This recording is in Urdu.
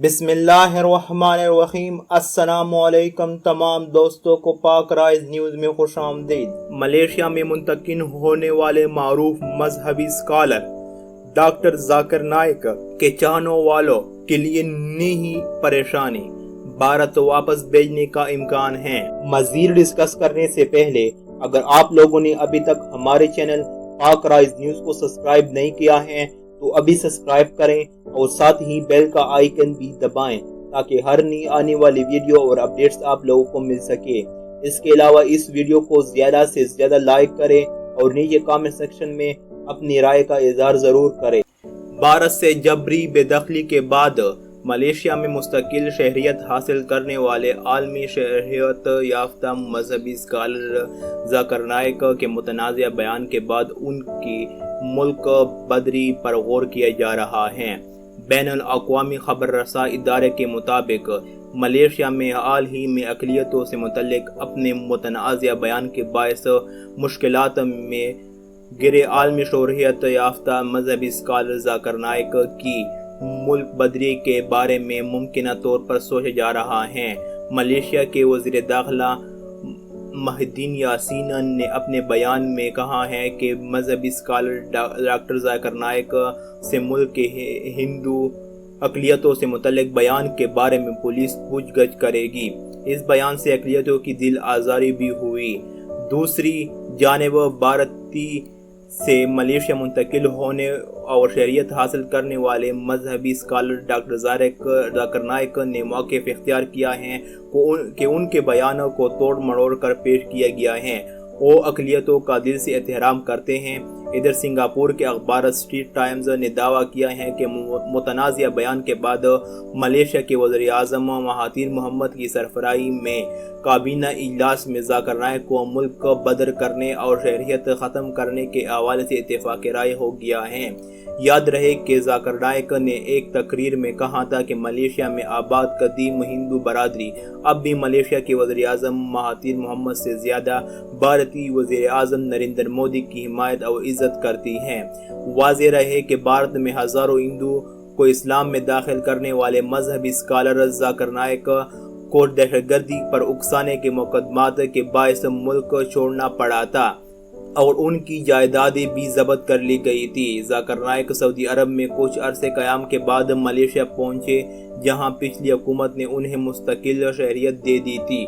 بسم اللہ الرحمن الرحیم۔ السلام علیکم تمام دوستوں کو پاک رائز نیوز میں خوش آمدید۔ ملیشیا میں منتقل ہونے والے معروف مذہبی اسکالر ڈاکٹر ذاکر نائک کے چاہنے والوں کے لیے نئی پریشانی، بھارت واپس بھیجنے کا امکان ہے۔ مزید ڈسکس کرنے سے پہلے اگر آپ لوگوں نے ابھی تک ہمارے چینل پاک رائز نیوز کو سبسکرائب نہیں کیا ہے تو ابھی سبسکرائب کریں اور ساتھ ہی بیل کا آئیکن بھی دبائیں تاکہ ہر نئی آنے والی ویڈیو اور اپڈیٹس آپ لوگوں کو مل سکے۔ اس کے علاوہ اس ویڈیو کو زیادہ سے زیادہ لائک کریں اور نیچے کامنٹ سیکشن میں اپنی رائے کا اظہار ضرور کریں۔ بھارت سے جبری بے دخلی کے بعد ملیشیا میں مستقل شہریت حاصل کرنے والے عالمی شہریت یافتہ مذہبی اسکالر ذاکر نائک کے متنازع بیان کے بعد ان کی ملک بدری پر غور کیا جا رہا ہے۔ بین الاقوامی خبر رساں ادارے کے مطابق ملیشیا میں حال ہی میں اقلیتوں سے متعلق اپنے متنازع بیان کے باعث مشکلات میں گرے عالمی شہریت یافتہ مذہبی اسکالر ذاکر نائک کی ملک بدری کے بارے میں ممکنہ طور پر سوچا جا رہا ہے۔ ملیشیا کے وزیر داخلہ مہدین یاسین نے اپنے بیان میں کہا ہے کہ مذہبی اسکالر ڈاکٹر ذاکر نائک سے ملک کے ہندو اقلیتوں سے متعلق بیان کے بارے میں پولیس پوچھ گچھ کرے گی۔ اس بیان سے اقلیتوں کی دل آزاری بھی ہوئی۔ دوسری جانب بھارتی سے ملیشیا منتقل ہونے اور شہریت حاصل کرنے والے مذہبی اسکالر ڈاکٹر ذاکر نائک نے موقف اختیار کیا ہے کہ ان کے بیانوں کو توڑ مڑوڑ کر پیش کیا گیا ہے۔ وہ اقلیتوں کا دل سے احترام کرتے ہیں۔ ادھر سنگاپور کے اخبار اسٹریٹ ٹائمز نے دعویٰ کیا ہے کہ متنازع بیان کے بعد ملیشیا کے وزیر اعظم مہاتیر محمد کی سربراہی میں کابینہ اجلاس میں ذاکر نائک کو ملک بدر کرنے اور شہریت ختم کرنے کے حوالے سے اتفاق رائے ہو گیا ہے۔ یاد رہے کہ ذاکر نائک نے ایک تقریر میں کہا تھا کہ ملیشیا میں آباد قدیم ہندو برادری اب بھی ملیشیا کے وزیر اعظم مہاتیر محمد سے زیادہ بھارتی وزیر اعظم نریندر مودی کی حمایت اور عزت کرتی ہے۔ واضح رہے کہ بھارت میں ہزاروں ہندو کو اسلام میں داخل کرنے والے مذہبی اسکالر ذاکر نائک کو دہشت گردی پر اکسانے کے مقدمات کے باعث ملک چھوڑنا پڑا تھا اور ان کی جائیدادیں بھی ضبط کر لی گئی تھی۔ ذاکر نائک سعودی عرب میں کچھ عرصے قیام کے بعد ملیشیا پہنچے جہاں پچھلی حکومت نے انہیں مستقل شہریت دے دی تھی۔